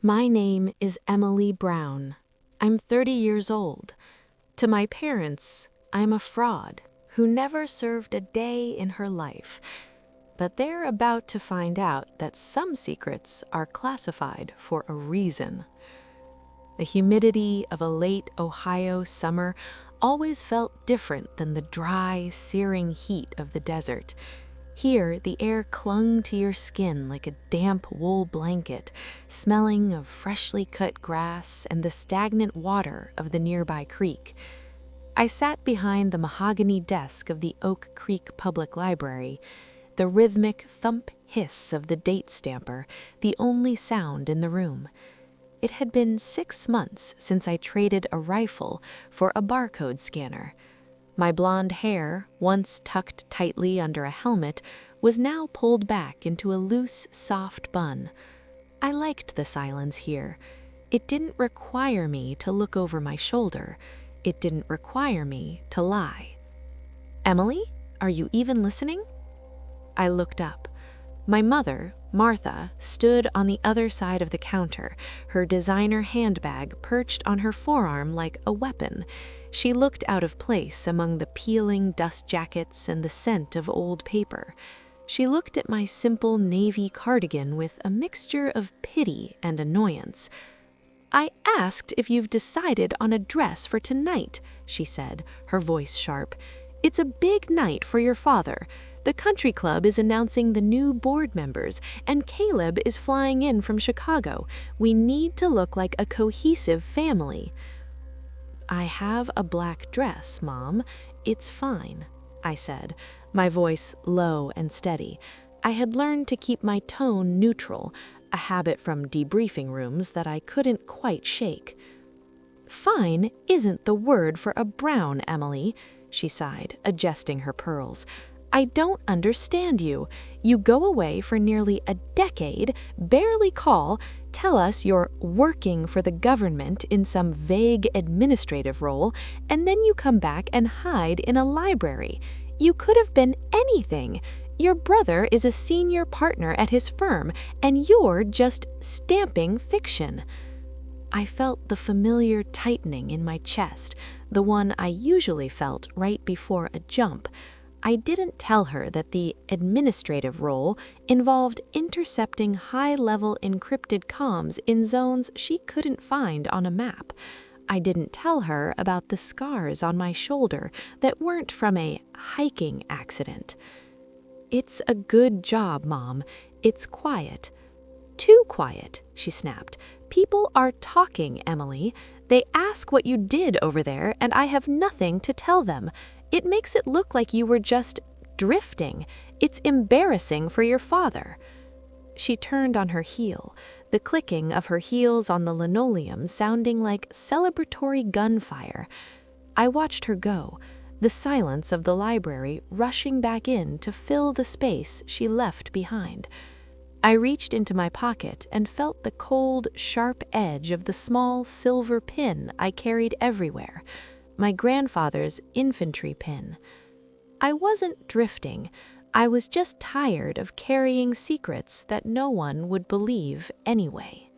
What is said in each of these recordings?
My name is Emily Brown. I'm 30 years old. To my parents, I'm a fraud who never served a day in her life. But they're about to find out that some secrets are classified for a reason. The humidity of a late Ohio summer always felt different than the dry, searing heat of the desert. Here, the air clung to your skin like a damp wool blanket, smelling of freshly cut grass and the stagnant water of the nearby creek. I sat behind the mahogany desk of the Oak Creek Public Library, the rhythmic thump hiss of the date stamper, the only sound in the room. It had been 6 months since I traded a rifle for a barcode scanner. My blonde hair, once tucked tightly under a helmet, was now pulled back into a loose, soft bun. I liked the silence here. It didn't require me to look over my shoulder. It didn't require me to lie. "Emily, are you even listening?" I looked up. My mother, Martha, stood on the other side of the counter, her designer handbag perched on her forearm like a weapon. She looked out of place among the peeling dust jackets and the scent of old paper. She looked at my simple navy cardigan with a mixture of pity and annoyance. "I asked if you've decided on a dress for tonight," she said, her voice sharp. "It's a big night for your father. The country club is announcing the new board members, and Caleb is flying in from Chicago. We need to look like a cohesive family." "I have a black dress, Mom. It's fine," I said, my voice low and steady. I had learned to keep my tone neutral, a habit from debriefing rooms that I couldn't quite shake. "Fine isn't the word for a brown, Emily," she sighed, adjusting her pearls. "I don't understand you. You go away for nearly a decade, barely call, tell us you're working for the government in some vague administrative role, and then you come back and hide in a library. You could have been anything. Your brother is a senior partner at his firm, and you're just stamping fiction." I felt the familiar tightening in my chest, the one I usually felt right before a jump. I didn't tell her that the administrative role involved intercepting high-level encrypted comms in zones she couldn't find on a map. I didn't tell her about the scars on my shoulder that weren't from a hiking accident. "It's a good job, Mom. It's quiet." "Too quiet," she snapped. "People are talking, Emily. They ask what you did over there, and I have nothing to tell them. It makes it look like you were just drifting. It's embarrassing for your father." She turned on her heel, the clicking of her heels on the linoleum sounding like celebratory gunfire. I watched her go, the silence of the library rushing back in to fill the space she left behind. I reached into my pocket and felt the cold, sharp edge of the small silver pin I carried everywhere, my grandfather's infantry pin. I wasn't drifting. I was just tired of carrying secrets that no one would believe anyway.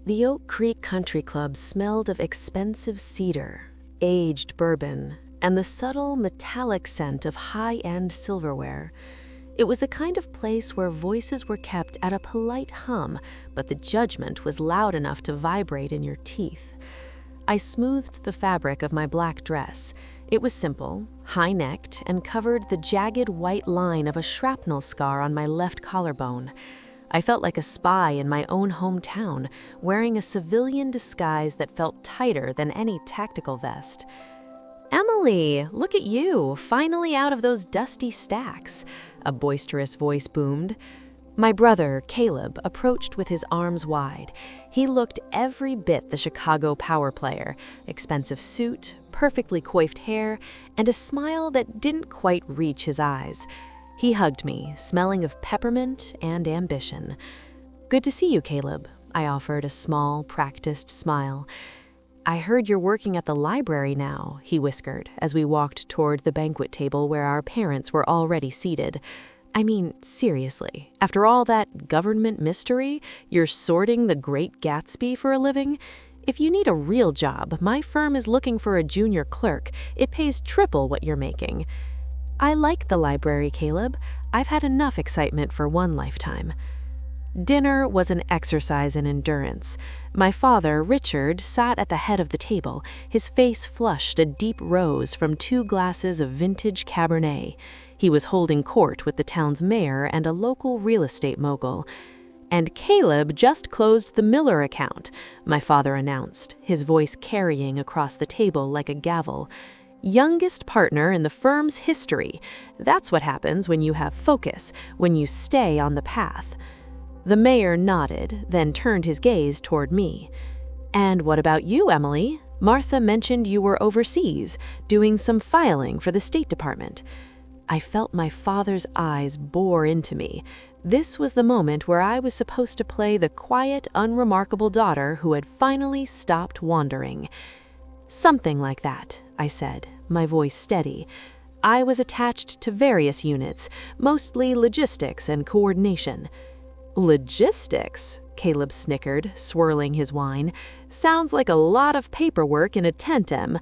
The Oak Creek Country Club smelled of expensive cedar, aged bourbon, and the subtle metallic scent of high-end silverware. It was the kind of place where voices were kept at a polite hum, but the judgment was loud enough to vibrate in your teeth. I smoothed the fabric of my black dress. It was simple, high-necked, and covered the jagged white line of a shrapnel scar on my left collarbone. I felt like a spy in my own hometown, wearing a civilian disguise that felt tighter than any tactical vest. "Emily, look at you, finally out of those dusty stacks," a boisterous voice boomed. My brother, Caleb, approached with his arms wide. He looked every bit the Chicago power player, expensive suit, perfectly coiffed hair, and a smile that didn't quite reach his eyes. He hugged me, smelling of peppermint and ambition. "Good to see you, Caleb," I offered a small, practiced smile. "I heard you're working at the library now," he whispered as we walked toward the banquet table where our parents were already seated. "I mean, seriously, after all that government mystery, you're sorting The Great Gatsby for a living? If you need a real job, my firm is looking for a junior clerk. It pays triple what you're making." "I like the library, Caleb. I've had enough excitement for one lifetime." Dinner was an exercise in endurance. My father, Richard, sat at the head of the table, his face flushed a deep rose from 2 glasses of vintage Cabernet. He was holding court with the town's mayor and a local real estate mogul. "And Caleb just closed the Miller account," my father announced, his voice carrying across the table like a gavel. "Youngest partner in the firm's history. That's what happens when you have focus, when you stay on the path." The mayor nodded, then turned his gaze toward me. "And what about you, Emily? Martha mentioned you were overseas, doing some filing for the State Department." I felt my father's eyes bore into me. This was the moment where I was supposed to play the quiet, unremarkable daughter who had finally stopped wandering. "Something like that," I said, my voice steady. "I was attached to various units, mostly logistics and coordination." "Logistics?" Caleb snickered, swirling his wine. "Sounds like a lot of paperwork in a tent, Em."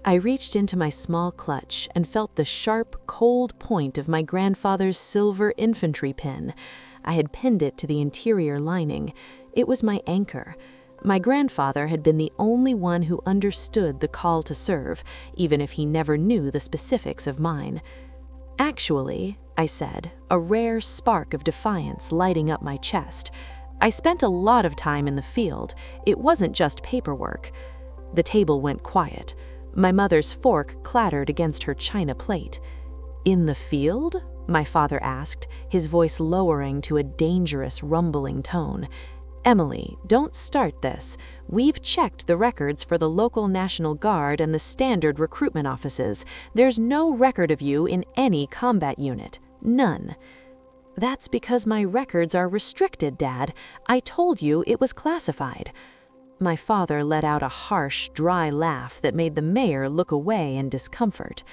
I reached into my small clutch and felt the sharp, cold point of my grandfather's silver infantry pin. I had pinned it to the interior lining. It was my anchor. My grandfather had been the only one who understood the call to serve, even if he never knew the specifics of mine. "Actually," I said, a rare spark of defiance lighting up my chest, "I spent a lot of time in the field. It wasn't just paperwork." The table went quiet. My mother's fork clattered against her china plate. "In the field?" my father asked, his voice lowering to a dangerous, rumbling tone. "Emily, don't start this. We've checked the records for the local National Guard and the standard recruitment offices. There's no record of you in any combat unit. None." "That's because my records are restricted, Dad. I told you it was classified." My father let out a harsh, dry laugh that made the mayor look away in discomfort.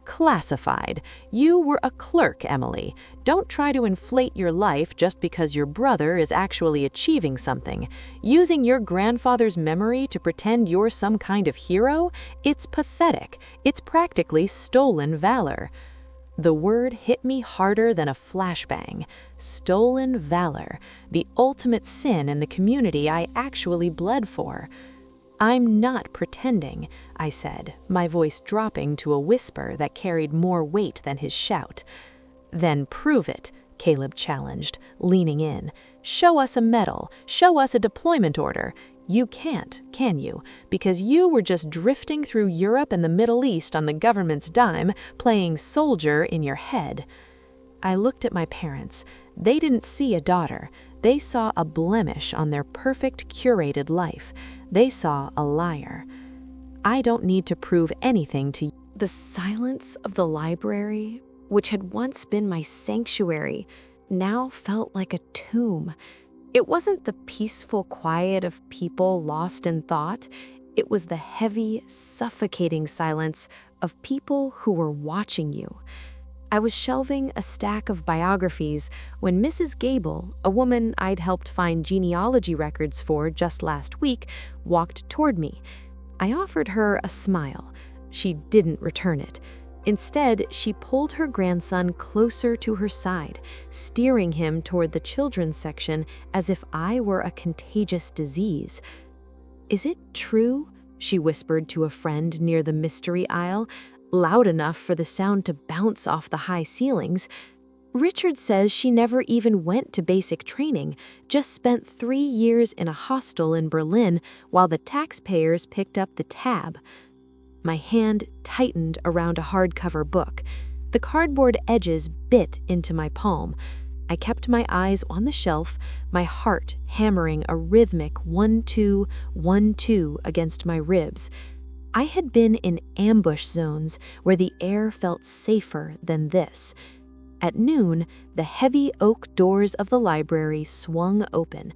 "Classified. You were a clerk, Emily. Don't try to inflate your life just because your brother is actually achieving something. Using your grandfather's memory to pretend you're some kind of hero? It's pathetic. It's practically stolen valor." The word hit me harder than a flashbang. Stolen valor, the ultimate sin in the community I actually bled for. "I'm not pretending," I said, my voice dropping to a whisper that carried more weight than his shout. "Then prove it," Caleb challenged, leaning in. "Show us a medal, show us a deployment order. You can't, can you? Because you were just drifting through Europe and the Middle East on the government's dime, playing soldier in your head." I looked at my parents. They didn't see a daughter. They saw a blemish on their perfect, curated life. They saw a liar. "I don't need to prove anything to you." The silence of the library, which had once been my sanctuary, now felt like a tomb. It wasn't the peaceful quiet of people lost in thought. It was the heavy, suffocating silence of people who were watching you. I was shelving a stack of biographies when Mrs. Gable, a woman I'd helped find genealogy records for just last week, walked toward me. I offered her a smile. She didn't return it. Instead, she pulled her grandson closer to her side, steering him toward the children's section as if I were a contagious disease. "Is it true?" she whispered to a friend near the mystery aisle, loud enough for the sound to bounce off the high ceilings. "Richard says she never even went to basic training, just spent 3 years in a hostel in Berlin while the taxpayers picked up the tab." My hand tightened around a hardcover book. The cardboard edges bit into my palm. I kept my eyes on the shelf, my heart hammering a rhythmic 1-2, 1-2 against my ribs. I had been in ambush zones where the air felt safer than this. At noon, the heavy oak doors of the library swung open.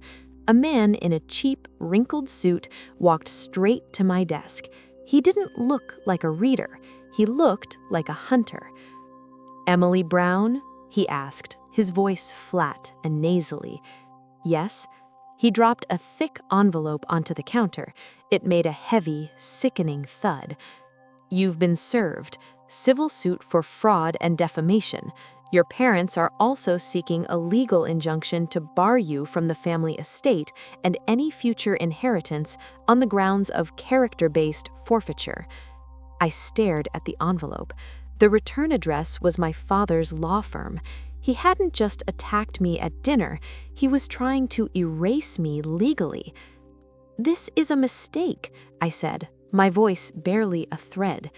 A man in a cheap, wrinkled suit walked straight to my desk. He didn't look like a reader. He looked like a hunter. "Emily Brown?" he asked, his voice flat and nasally. "Yes." He dropped a thick envelope onto the counter. It made a heavy, sickening thud. "You've been served. Civil suit for fraud and defamation. Your parents are also seeking a legal injunction to bar you from the family estate and any future inheritance on the grounds of character-based forfeiture." I stared at the envelope. The return address was my father's law firm. He hadn't just attacked me at dinner, he was trying to erase me legally. "This is a mistake," I said, my voice barely a thread.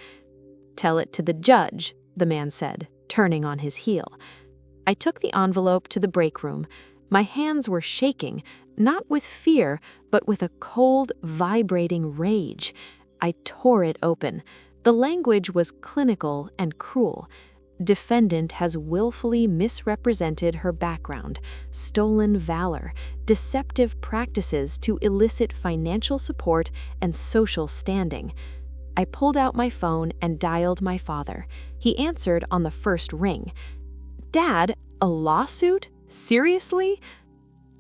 "Tell it to the judge," the man said, turning on his heel. I took the envelope to the break room. My hands were shaking, not with fear, but with a cold, vibrating rage. I tore it open. The language was clinical and cruel. "Defendant has willfully misrepresented her background, stolen valor, deceptive practices to elicit financial support and social standing." I pulled out my phone and dialed my father. He answered on the first ring. "Dad, a lawsuit? Seriously?"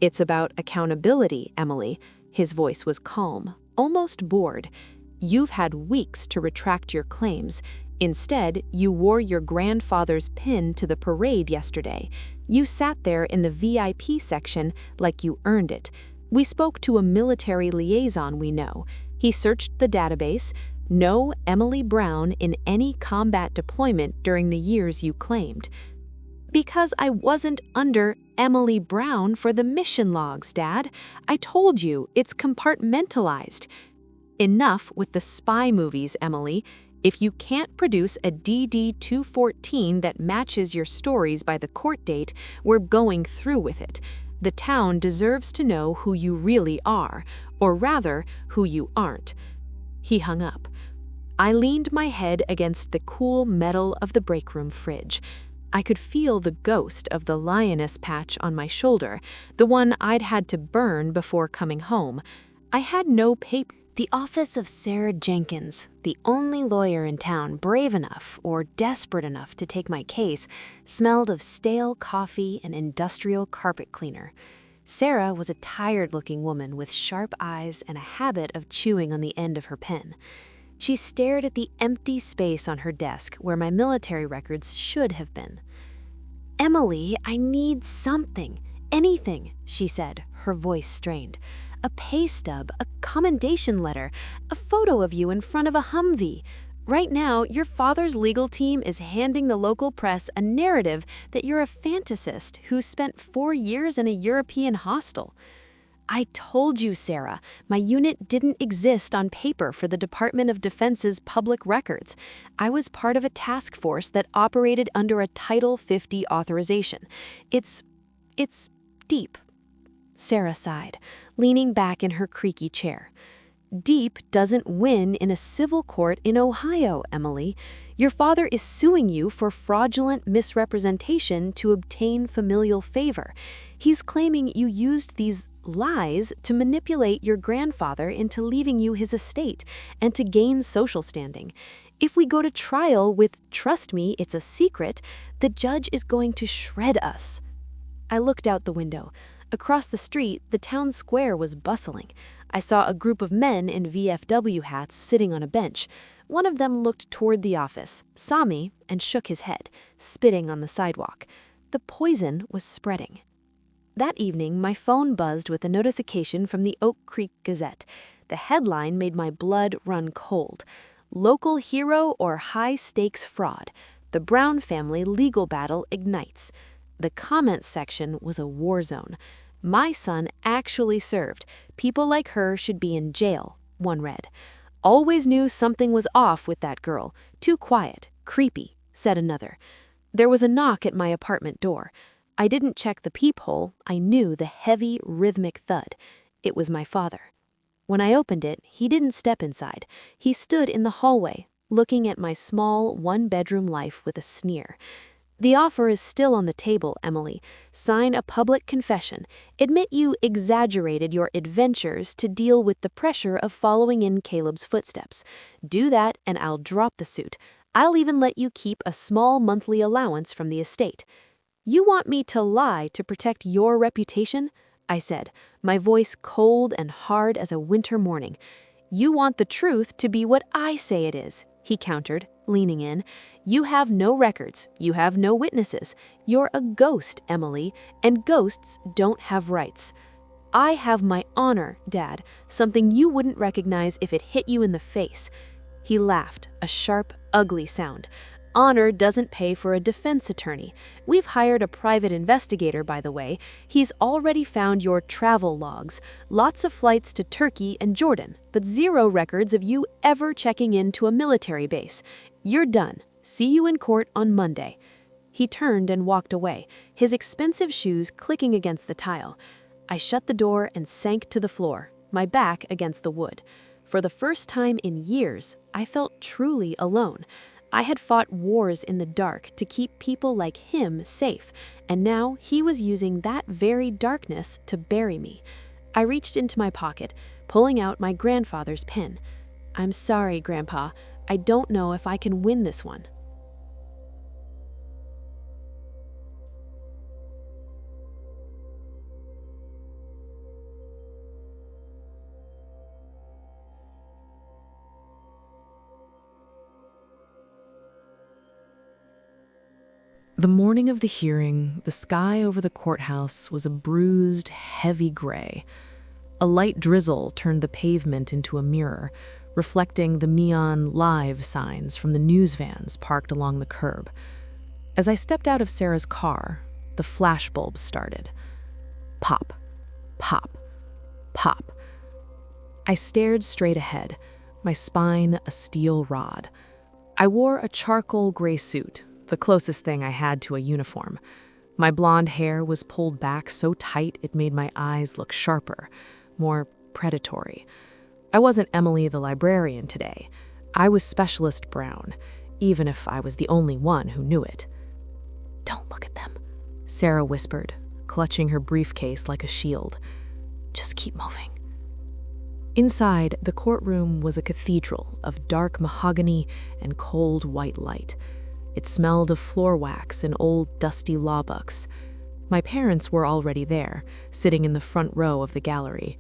"It's about accountability, Emily." His voice was calm, almost bored. "You've had weeks to retract your claims. Instead, you wore your grandfather's pin to the parade yesterday. You sat there in the VIP section like you earned it. We spoke to a military liaison we know. He searched the database. No Emily Brown in any combat deployment during the years you claimed." "Because I wasn't under Emily Brown for the mission logs, Dad. I told you, it's compartmentalized." "Enough with the spy movies, Emily. If you can't produce a DD-214 that matches your stories by the court date, we're going through with it. The town deserves to know who you really are, or rather, who you aren't." He hung up. I leaned my head against the cool metal of the break room fridge. I could feel the ghost of the Lioness patch on my shoulder, the one I'd had to burn before coming home. I had no paper. The office of Sarah Jenkins, the only lawyer in town brave enough or desperate enough to take my case, smelled of stale coffee and industrial carpet cleaner. Sarah was a tired-looking woman with sharp eyes and a habit of chewing on the end of her pen. She stared at the empty space on her desk where my military records should have been. "Emily, I need something, anything," she said, her voice strained. "A pay stub, a commendation letter, a photo of you in front of a Humvee. Right now, your father's legal team is handing the local press a narrative that you're a fantasist who spent 4 years in a European hostel." "I told you, Sarah, my unit didn't exist on paper for the Department of Defense's public records. I was part of a task force that operated under a Title 50 authorization. It's deep." Sarah sighed, leaning back in her creaky chair. "Deep doesn't win in a civil court in Ohio, Emily. Your father is suing you for fraudulent misrepresentation to obtain familial favor. He's claiming you used these lies to manipulate your grandfather into leaving you his estate and to gain social standing. If we go to trial with 'trust me, it's a secret,' the judge is going to shred us." I looked out the window. Across the street, the town square was bustling. I saw a group of men in VFW hats sitting on a bench. One of them looked toward the office, saw me, and shook his head, spitting on the sidewalk. The poison was spreading. That evening, my phone buzzed with a notification from the Oak Creek Gazette. The headline made my blood run cold. "Local hero or high-stakes fraud. The Brown family legal battle ignites." The comments section was a war zone. "My son actually served. People like her should be in jail," one read. "Always knew something was off with that girl. Too quiet, creepy," said another. There was a knock at my apartment door. I didn't check the peephole. I knew the heavy, rhythmic thud. It was my father. When I opened it, he didn't step inside. He stood in the hallway, looking at my small, one-bedroom life with a sneer. The offer is still on the table, Emily. Sign a public confession. Admit you exaggerated your adventures to deal with the pressure of following in Caleb's footsteps. Do that and I'll drop the suit. I'll even let you keep a small monthly allowance from the estate. You want me to lie to protect your reputation? I said, my voice cold and hard as a winter morning. You want the truth to be what I say it is, he countered, leaning in. You have no records. You have no witnesses. You're a ghost, Emily, and ghosts don't have rights. I have my honor, Dad, something you wouldn't recognize if it hit you in the face. He laughed, a sharp, ugly sound. Honor doesn't pay for a defense attorney. We've hired a private investigator, by the way. He's already found your travel logs. Lots of flights to Turkey and Jordan, but zero records of you ever checking into a military base. You're done. See you in court on Monday. He turned and walked away, his expensive shoes clicking against the tile. I shut the door and sank to the floor, my back against the wood. For the first time in years, I felt truly alone. I had fought wars in the dark to keep people like him safe, and now he was using that very darkness to bury me. I reached into my pocket, pulling out my grandfather's pin. I'm sorry, Grandpa. I don't know if I can win this one. The morning of the hearing, the sky over the courthouse was a bruised, heavy gray. A light drizzle turned the pavement into a mirror, reflecting the neon live signs from the news vans parked along the curb. As I stepped out of Sarah's car, the flashbulbs started. Pop, pop, pop. I stared straight ahead, my spine a steel rod. I wore a charcoal gray suit, the closest thing I had to a uniform. My blonde hair was pulled back so tight it made my eyes look sharper, more predatory. I wasn't Emily the librarian today. I was Specialist Brown, even if I was the only one who knew it. "Don't look at them," Sarah whispered, clutching her briefcase like a shield. "Just keep moving." Inside, the courtroom was a cathedral of dark mahogany and cold white light. It smelled of floor wax and old dusty law books. My parents were already there, sitting in the front row of the gallery.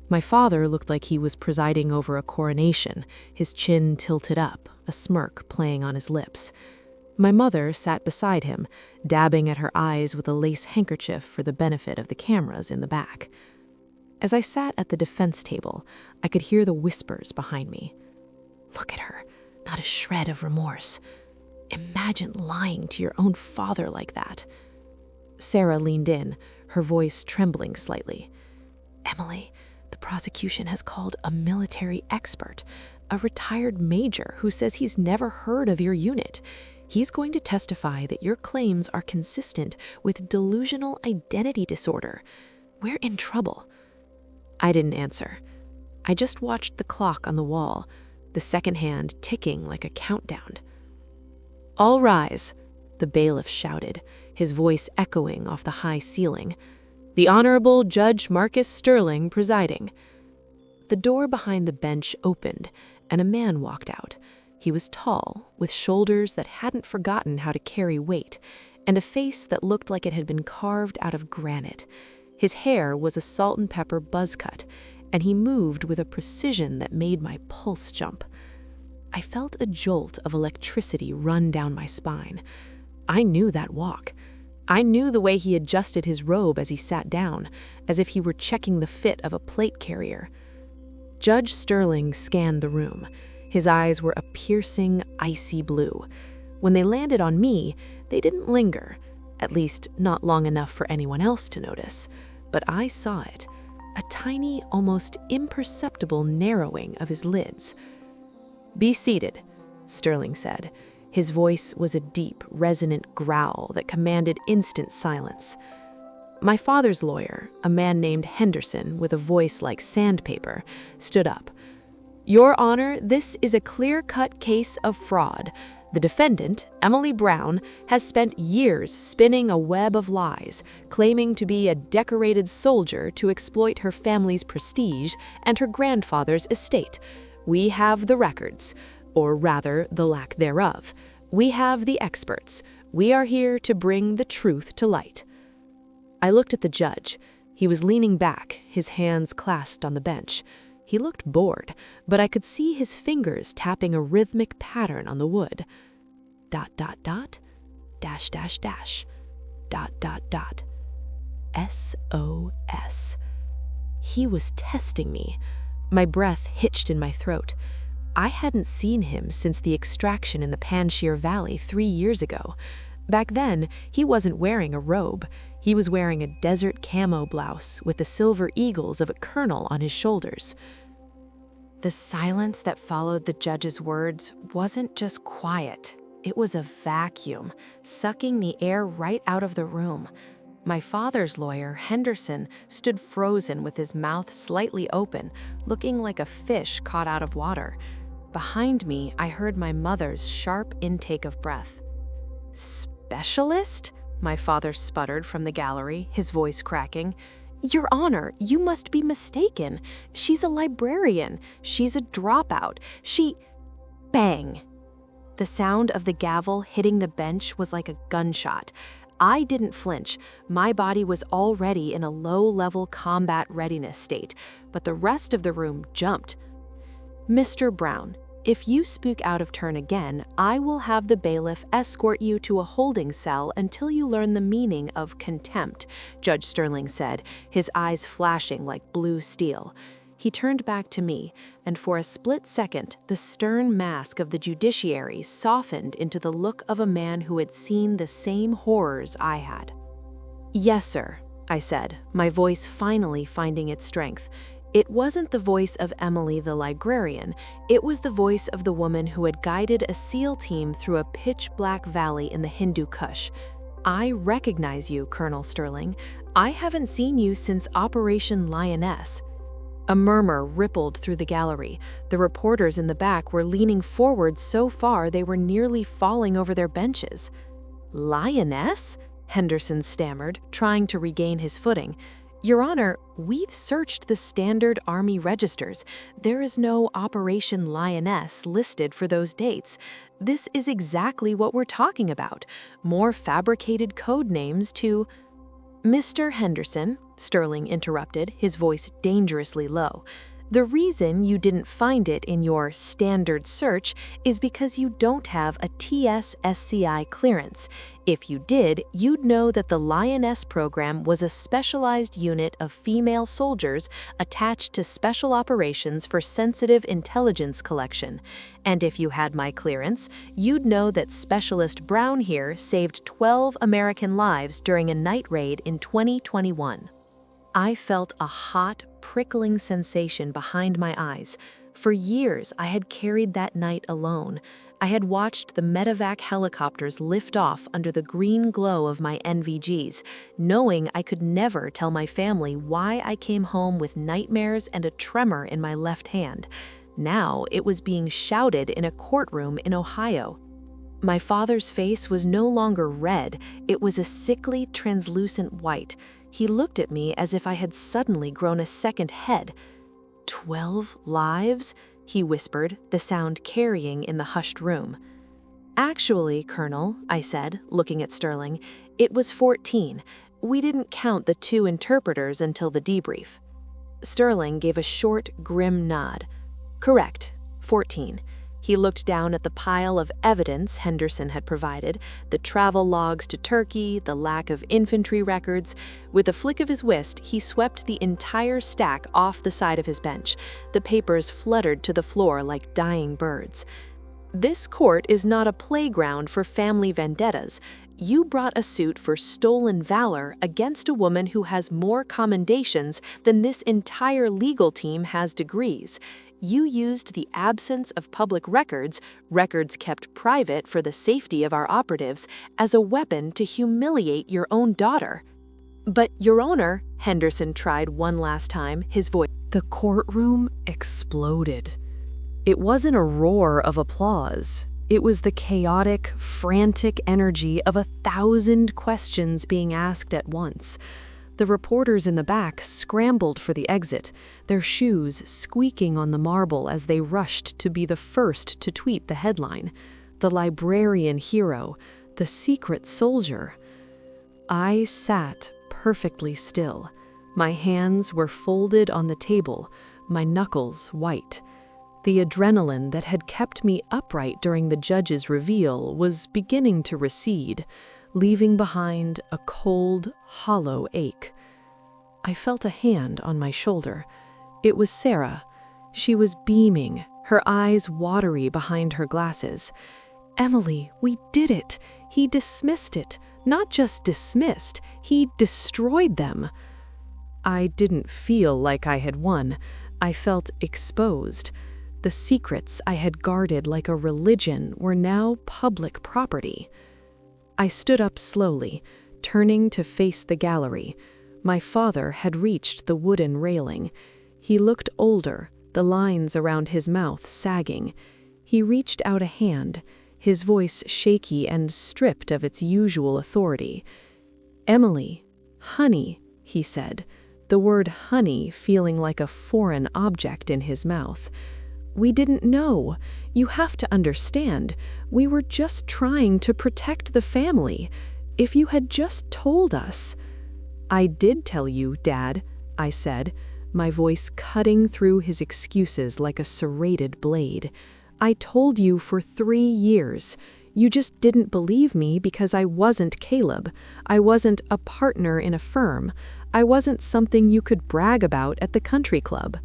My father looked like he was presiding over a coronation, his chin tilted up, a smirk playing on his lips. My mother sat beside him, dabbing at her eyes with a lace handkerchief for the benefit of the cameras in the back. As I sat at the defense table, I could hear the whispers behind me. "Look at her, not a shred of remorse. Imagine lying to your own father like that." Sarah leaned in, her voice trembling slightly. "Emily, the prosecution has called a military expert, a retired major who says he's never heard of your unit. He's going to testify that your claims are consistent with delusional identity disorder. We're in trouble." I didn't answer. I just watched the clock on the wall, the second hand ticking like a countdown. "All rise," the bailiff shouted, his voice echoing off the high ceiling. "The Honorable Judge Marcus Sterling presiding." The door behind the bench opened, and a man walked out. He was tall, with shoulders that hadn't forgotten how to carry weight, and a face that looked like it had been carved out of granite. His hair was a salt and pepper buzz cut, and he moved with a precision that made my pulse jump. I felt a jolt of electricity run down my spine. I knew that walk. I knew the way he adjusted his robe as he sat down, as if he were checking the fit of a plate carrier. Judge Sterling scanned the room. His eyes were a piercing, icy blue. When they landed on me, they didn't linger, at least not long enough for anyone else to notice. But I saw it, a tiny, almost imperceptible narrowing of his lids. "Be seated," Sterling said. His voice was a deep, resonant growl that commanded instant silence. My father's lawyer, a man named Henderson with a voice like sandpaper, stood up. "Your Honor, this is a clear-cut case of fraud. The defendant, Emily Brown, has spent years spinning a web of lies, claiming to be a decorated soldier to exploit her family's prestige and her grandfather's estate. We have the records, or rather, the lack thereof. We have the experts. We are here to bring the truth to light. I looked at the judge. He was leaning back, his hands clasped on the bench. He looked bored, but I could see his fingers tapping a rhythmic pattern on the wood. ... SOS. He was testing me. My breath hitched in my throat. I hadn't seen him since the extraction in the Panjshir Valley 3 years ago. Back then, he wasn't wearing a robe. He was wearing a desert camo blouse with the silver eagles of a colonel on his shoulders. The silence that followed the judge's words wasn't just quiet. It was a vacuum, sucking the air right out of the room. My father's lawyer, Henderson, stood frozen with his mouth slightly open, looking like a fish caught out of water. Behind me, I heard my mother's sharp intake of breath. "Specialist?" my father sputtered from the gallery, his voice cracking. "Your Honor, you must be mistaken. She's a librarian. She's a dropout. Bang! The sound of the gavel hitting the bench was like a gunshot. I didn't flinch. My body was already in a low-level combat readiness state, but the rest of the room jumped. "Mr. Brown, if you speak out of turn again, I will have the bailiff escort you to a holding cell until you learn the meaning of contempt," Judge Sterling said, his eyes flashing like blue steel. He turned back to me, and for a split second, the stern mask of the judiciary softened into the look of a man who had seen the same horrors I had. "Yes, sir," I said, my voice finally finding its strength. It wasn't the voice of Emily the librarian. It was the voice of the woman who had guided a SEAL team through a pitch-black valley in the Hindu Kush. "I recognize you, Colonel Sterling. I haven't seen you since Operation Lioness." A murmur rippled through the gallery. The reporters in the back were leaning forward so far they were nearly falling over their benches. "Lioness?" Henderson stammered, trying to regain his footing. "Your Honor, we've searched the standard Army registers. There is no Operation Lioness listed for those dates. This is exactly what we're talking about. More fabricated code names to—" "Mr. Henderson," Sterling interrupted, his voice dangerously low, "the reason you didn't find it in your standard search is because you don't have a TS-SCI clearance. If you did, you'd know that the Lioness program was a specialized unit of female soldiers attached to special operations for sensitive intelligence collection. And if you had my clearance, you'd know that Specialist Brown here saved 12 American lives during a night raid in 2021. I felt a hot, prickling sensation behind my eyes. For years, I had carried that night alone. I had watched the medevac helicopters lift off under the green glow of my NVGs, knowing I could never tell my family why I came home with nightmares and a tremor in my left hand. Now it was being shouted in a courtroom in Ohio. My father's face was no longer red, it was a sickly, translucent white. He looked at me as if I had suddenly grown a second head. 12 lives? He whispered, the sound carrying in the hushed room. "Actually, Colonel," I said, looking at Sterling, "it was 14. We didn't count the 2 interpreters until the debrief." Sterling gave a short, grim nod. "Correct, 14. He looked down at the pile of evidence Henderson had provided, the travel logs to Turkey, the lack of infantry records. With a flick of his wrist, he swept the entire stack off the side of his bench. The papers fluttered to the floor like dying birds. "This court is not a playground for family vendettas. You brought a suit for stolen valor against a woman who has more commendations than this entire legal team has degrees. You used the absence of public records, records kept private for the safety of our operatives, as a weapon to humiliate your own daughter." "But, Your Honor," Henderson tried one last time, his voice. The courtroom exploded. It wasn't a roar of applause. It was the chaotic, frantic energy of 1,000 questions being asked at once. The reporters in the back scrambled for the exit, their shoes squeaking on the marble as they rushed to be the first to tweet the headline. The librarian hero, the secret soldier. I sat perfectly still. My hands were folded on the table, my knuckles white. The adrenaline that had kept me upright during the judge's reveal was beginning to recede, leaving behind a cold, hollow ache. I felt a hand on my shoulder. It was Sarah. She was beaming, her eyes watery behind her glasses. "Emily, we did it. He dismissed it. Not just dismissed, he destroyed them." I didn't feel like I had won. I felt exposed. The secrets I had guarded like a religion were now public property. I stood up slowly, turning to face the gallery. My father had reached the wooden railing. He looked older, the lines around his mouth sagging. He reached out a hand, his voice shaky and stripped of its usual authority. "Emily, honey," he said, the word honey feeling like a foreign object in his mouth. "We didn't know. You have to understand. We were just trying to protect the family. If you had just told us." "I did tell you, Dad," I said, my voice cutting through his excuses like a serrated blade. "I told you for 3 years. You just didn't believe me because I wasn't Caleb. I wasn't a partner in a firm. I wasn't something you could brag about at the country club."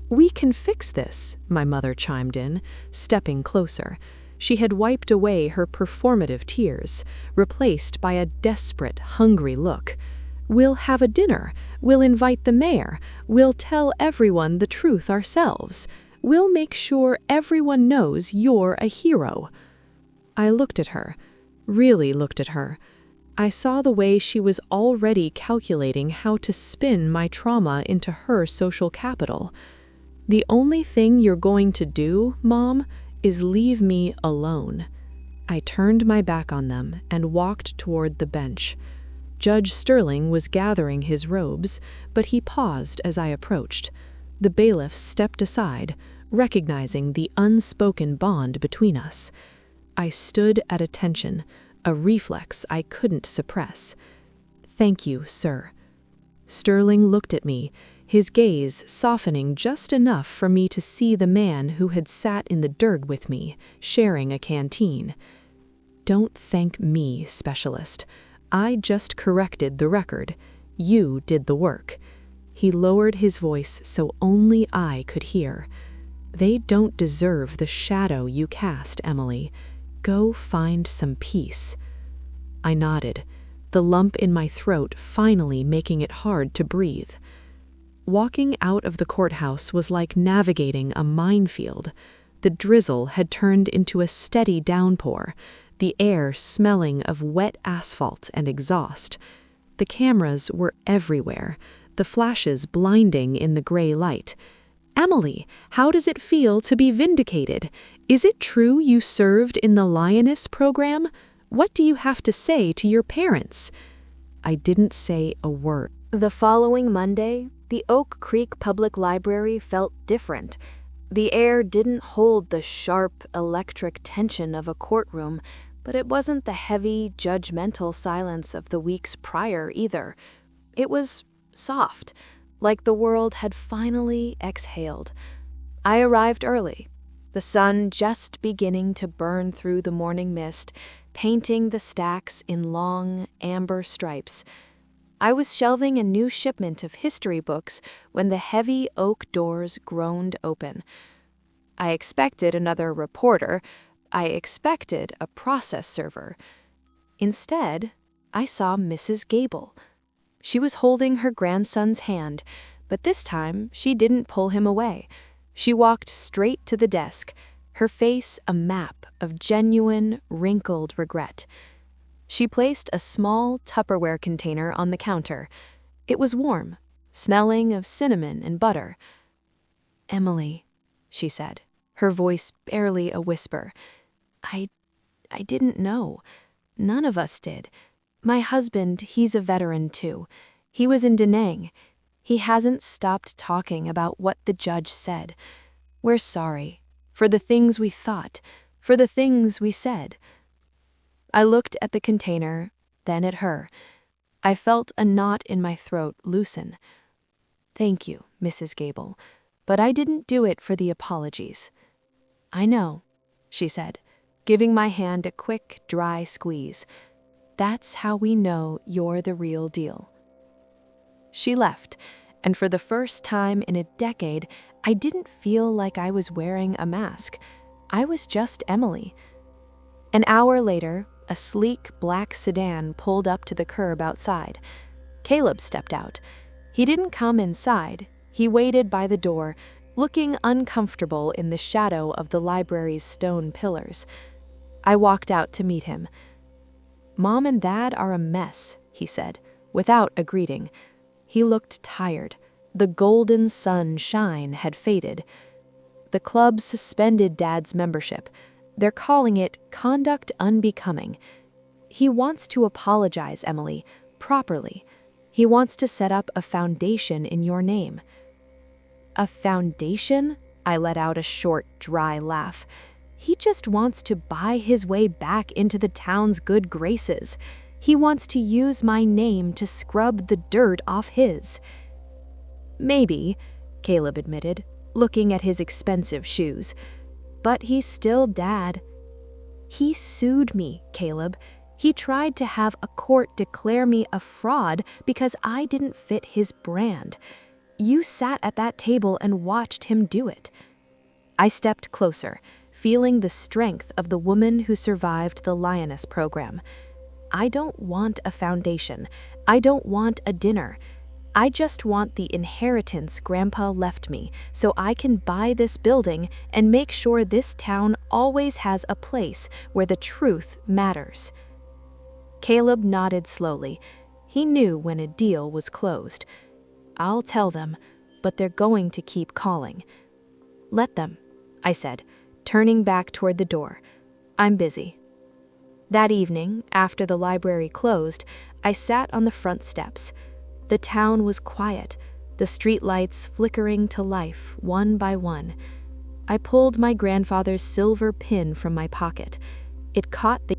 "We can fix this," my mother chimed in, stepping closer. She had wiped away her performative tears, replaced by a desperate, hungry look. "We'll have a dinner. We'll invite the mayor. We'll tell everyone the truth ourselves. We'll make sure everyone knows you're a hero." I looked at her, really looked at her. I saw the way she was already calculating how to spin my trauma into her social capital. "The only thing you're going to do, Mom, is leave me alone." I turned my back on them and walked toward the bench. Judge Sterling was gathering his robes, but he paused as I approached. The bailiff stepped aside, recognizing the unspoken bond between us. I stood at attention, a reflex I couldn't suppress. "Thank you, sir." Sterling looked at me, his gaze softening just enough for me to see the man who had sat in the derg with me, sharing a canteen. "Don't thank me, specialist. I just corrected the record. You did the work." He lowered his voice so only I could hear. "They don't deserve the shadow you cast, Emily. Go find some peace." I nodded, the lump in my throat finally making it hard to breathe. Walking out of the courthouse was like navigating a minefield. The drizzle had turned into a steady downpour, the air smelling of wet asphalt and exhaust. The cameras were everywhere, the flashes blinding in the gray light. "Emily, how does it feel to be vindicated? Is it true you served in the Lioness program? What do you have to say to your parents?" I didn't say a word. The following Monday, the Oak Creek Public Library felt different. The air didn't hold the sharp, electric tension of a courtroom, but it wasn't the heavy, judgmental silence of the weeks prior either. It was soft, like the world had finally exhaled. I arrived early, the sun just beginning to burn through the morning mist, painting the stacks in long, amber stripes. I was shelving a new shipment of history books when the heavy oak doors groaned open. I expected another reporter. I expected a process server. Instead, I saw Mrs. Gable. She was holding her grandson's hand, but this time she didn't pull him away. She walked straight to the desk, her face a map of genuine, wrinkled regret. She placed a small Tupperware container on the counter. It was warm, smelling of cinnamon and butter. "Emily," she said, her voice barely a whisper, I didn't know. None of us did. My husband, he's a veteran too. He was in Da Nang. He hasn't stopped talking about what the judge said. We're sorry. For the things we thought. For the things we said. I looked at the container, then at her. I felt a knot in my throat loosen. Thank you, Mrs. Gable, but I didn't do it for the apologies. I know, she said, giving my hand a quick, dry squeeze. That's how we know you're the real deal. She left, and for the first time in a decade, I didn't feel like I was wearing a mask. I was just Emily. An hour later, a sleek black sedan pulled up to the curb outside. Caleb stepped out. He didn't come inside. He waited by the door, looking uncomfortable in the shadow of the library's stone pillars. I walked out to meet him. Mom and Dad are a mess, he said, without a greeting. He looked tired. The golden sun shine had faded. The club suspended Dad's membership. They're calling it conduct unbecoming. He wants to apologize, Emily, properly. He wants to set up a foundation in your name. A foundation? I let out a short, dry laugh. He just wants to buy his way back into the town's good graces. He wants to use my name to scrub the dirt off his. Maybe, Caleb admitted, looking at his expensive shoes. But he's still Dad. He sued me, Caleb. He tried to have a court declare me a fraud because I didn't fit his brand. You sat at that table and watched him do it. I stepped closer, feeling the strength of the woman who survived the Lioness program. I don't want a foundation. I don't want a dinner. I just want the inheritance Grandpa left me so I can buy this building and make sure this town always has a place where the truth matters. Caleb nodded slowly. He knew when a deal was closed. I'll tell them, but they're going to keep calling. Let them, I said, turning back toward the door. I'm busy. That evening, after the library closed, I sat on the front steps. The town was quiet, the streetlights flickering to life one by one. I pulled my grandfather's silver pin from my pocket. It caught the